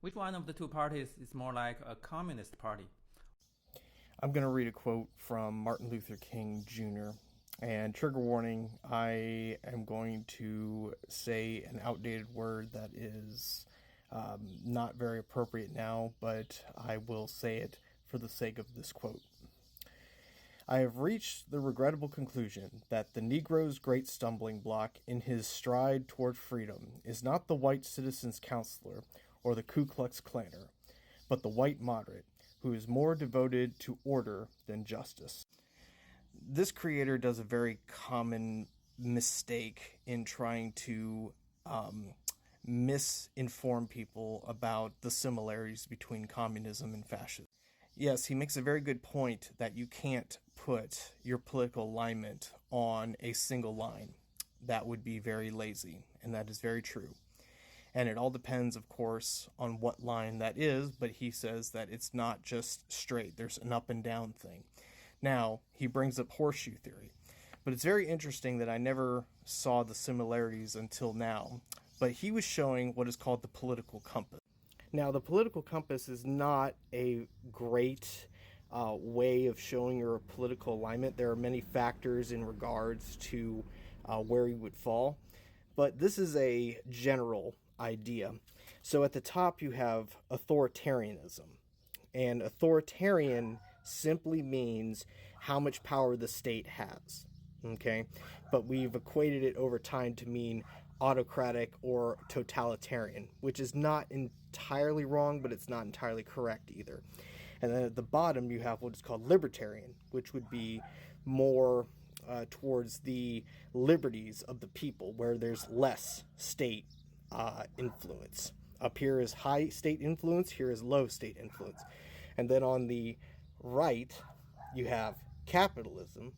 Which one of the two parties is more like a communist party? I'm going to read a quote from Martin Luther King Jr. And trigger warning, I am going to say an outdated word that is not very appropriate now, but I will say it for the sake of this quote. I have reached the regrettable conclusion that the Negro's great stumbling block in his stride toward freedom is not the white citizen's counselor or the Ku Klux Klaner, but the white moderate, who is more devoted to order than justice. This creator does a very common mistake in trying to misinform people about the similarities between communism and fascism. Yes, he makes a very good point that you can't put your political alignment on a single line. That would be very lazy, and that is very true. And it all depends, of course, on what line that is, but he says that it's not just straight, there's an up and down thing. Now, he brings up horseshoe theory, but it's very interesting that I never saw the similarities until now. But he was showing what is called the political compass. Now, the political compass is not a great way of showing your political alignment. There are many factors in regards to where you would fall, but this is a general idea. So at the top you have authoritarianism, and authoritarian simply means how much power the state has. Okay, but we've equated it over time to mean autocratic or totalitarian, which is not entirely wrong, but it's not entirely correct either. And then at the bottom you have what is called libertarian, which would be more towards the liberties of the people, where there's less state influence. Up here is high state influence, here is low state influence. And then on the right, you have capitalism,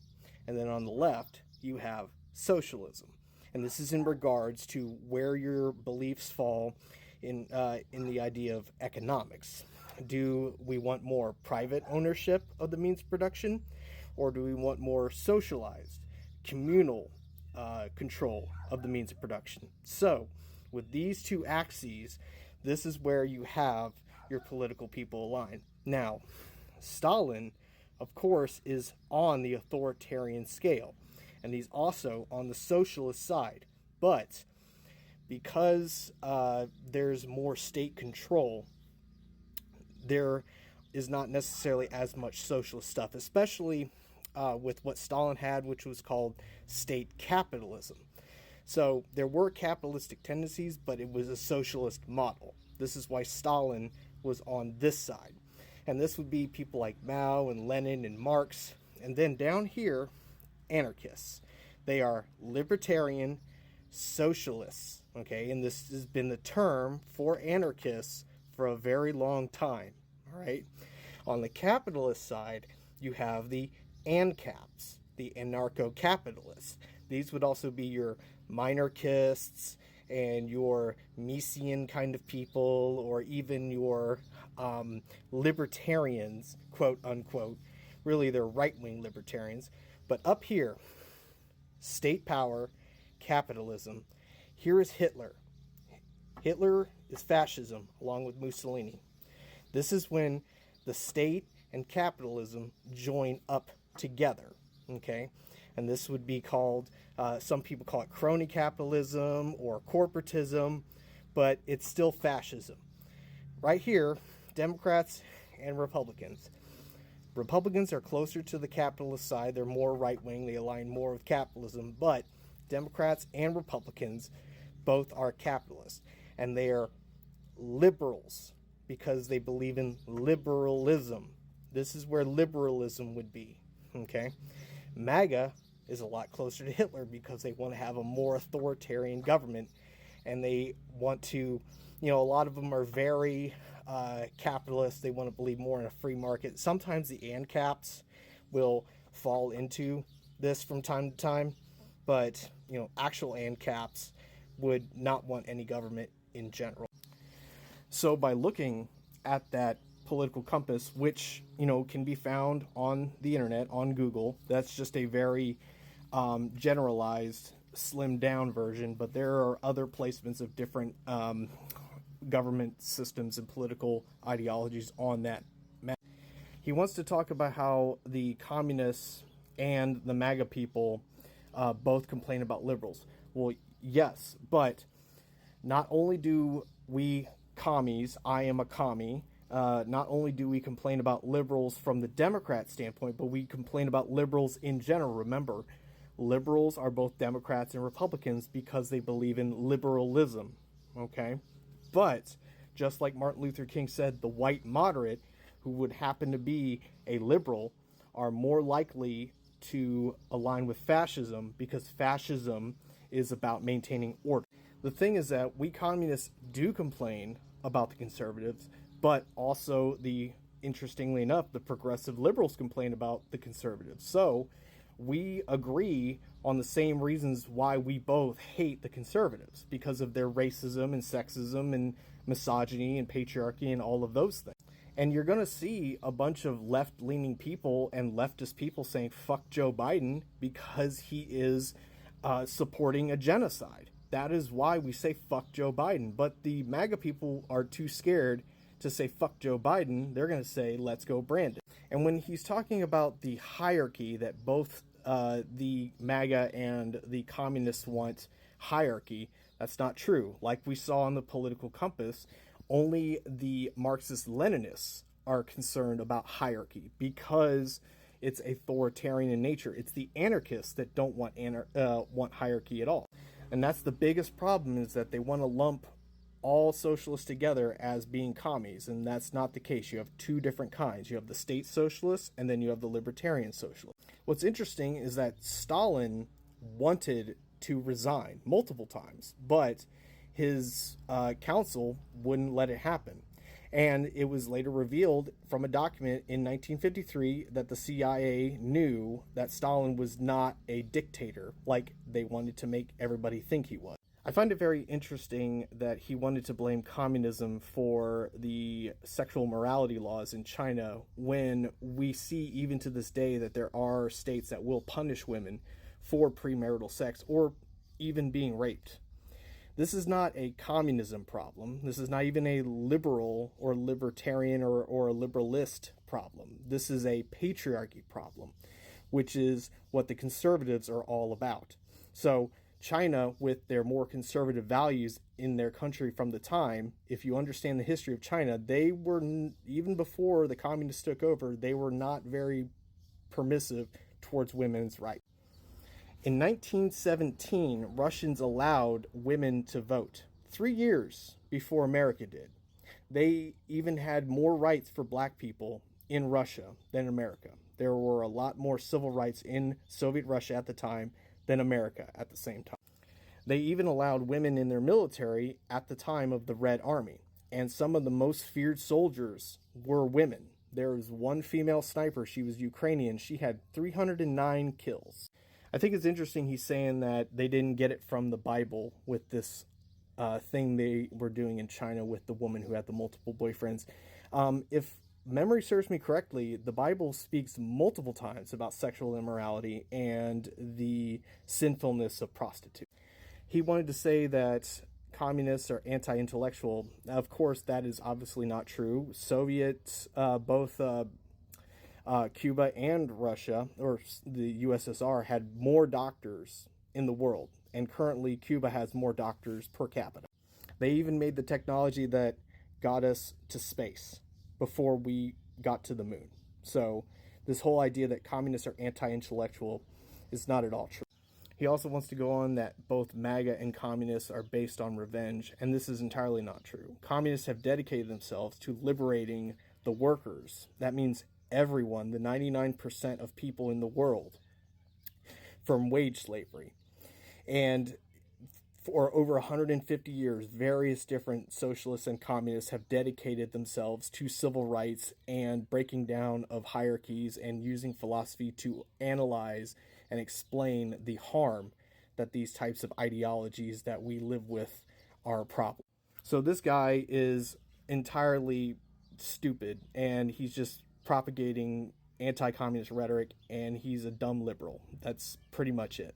and then on the left, you have socialism. And this is in regards to where your beliefs fall in the idea of economics. Do we want more private ownership of the means of production, or do we want more socialized, communal control of the means of production? So, with these two axes, this is where you have your political people aligned. Now, Stalin, of course, is on the authoritarian scale, and he's also on the socialist side. But because there's more state control, there is not necessarily as much socialist stuff, especially with what Stalin had, which was called state capitalism. So there were capitalistic tendencies, but it was a socialist model. This is why Stalin was on this side. And this would be people like Mao and Lenin and Marx. And then down here, anarchists. They are libertarian socialists. Okay, and this has been the term for anarchists for a very long time. All right. On the capitalist side, you have the ANCAPs, the anarcho-capitalists. These would also be your minarchists and your Misesian kind of people, or even your libertarians, quote unquote. Really, they're right-wing libertarians. But up here, state power, capitalism. Here is Hitler. Hitler is fascism, along with Mussolini. This is when the state and capitalism join up together. Okay, and this would be called, some people call it crony capitalism or corporatism, but it's still fascism. Right here, Democrats and Republicans. Republicans are closer to the capitalist side. They're more right-wing. They align more with capitalism. But Democrats and Republicans both are capitalists. And they are liberals because they believe in liberalism. This is where liberalism would be. Okay? MAGA is a lot closer to Hitler because they want to have a more authoritarian government, and they want to, a lot of them are very capitalist. They want to believe more in a free market. Sometimes the ANCAPs will fall into this from time to time, but actual ANCAPs would not want any government in general. So by looking at that political compass, which can be found on the internet, on Google, that's just a very generalized, slimmed down version, but there are other placements of different government systems and political ideologies on that matter. He wants to talk about how the communists and the MAGA people both complain about liberals. Well, yes, but not only do we commies, I am a commie, not only do we complain about liberals from the Democrat standpoint, but we complain about liberals in general. Remember, liberals are both Democrats and Republicans because they believe in liberalism, okay? But just like Martin Luther King said, the white moderate, who would happen to be a liberal, are more likely to align with fascism because fascism is about maintaining order. The thing is that we communists do complain about the conservatives, but also interestingly enough, the progressive liberals complain about the conservatives. So we agree on the same reasons why we both hate the conservatives, because of their racism and sexism and misogyny and patriarchy and all of those things. And you're going to see a bunch of left-leaning people and leftist people saying, fuck Joe Biden, because he is supporting a genocide. That is why we say fuck Joe Biden. But the MAGA people are too scared to say fuck Joe Biden. They're going to say, let's go Brandon. And when he's talking about the hierarchy that both the MAGA and the communists want hierarchy, that's not true. Like we saw on the political compass, only the Marxist-Leninists are concerned about hierarchy because it's authoritarian in nature. It's the anarchists that don't want hierarchy at all. And that's the biggest problem, is that they want to lump all socialists together as being commies, and that's not the case. You have two different kinds. You have the state socialists, and then you have the libertarian socialists. What's interesting is that Stalin wanted to resign multiple times, but his council wouldn't let it happen. And it was later revealed from a document in 1953 that the CIA knew that Stalin was not a dictator like they wanted to make everybody think he was. I find it very interesting that he wanted to blame communism for the sexual morality laws in China, when we see even to this day that there are states that will punish women for premarital sex or even being raped. This is not a communism problem. This is not even a liberal or libertarian or a liberalist problem. This is a patriarchy problem, which is what the conservatives are all about. So China, with their more conservative values in their country from the time, if you understand the history of China, they were, even before the communists took over, they were not very permissive towards women's rights. In 1917, Russians allowed women to vote, 3 years before America did. They even had more rights for black people in Russia than America. There were a lot more civil rights in Soviet Russia at the time than America at the same time. They even allowed women in their military at the time of the Red Army, and some of the most feared soldiers were women. There was one female sniper, she was Ukrainian, she had 309 kills. I think it's interesting he's saying that they didn't get it from the Bible with this thing they were doing in China with the woman who had the multiple boyfriends. If memory serves me correctly, the Bible speaks multiple times about sexual immorality and the sinfulness of prostitution. He wanted to say that communists are anti-intellectual. Of course, that is obviously not true. Soviets, both Cuba and Russia, or the USSR, had more doctors in the world, and currently Cuba has more doctors per capita. They even made the technology that got us to space before we got to the moon. So this whole idea that communists are anti-intellectual is not at all true. He also wants to go on that both MAGA and communists are based on revenge, and this is entirely not true. Communists have dedicated themselves to liberating the workers. That means everyone, the 99% of people in the world, from wage slavery. And for over 150 years, various different socialists and communists have dedicated themselves to civil rights and breaking down of hierarchies and using philosophy to analyze and explain the harm that these types of ideologies that we live with are a problem. So this guy is entirely stupid, and he's just propagating anti-communist rhetoric, and he's a dumb liberal. That's pretty much it.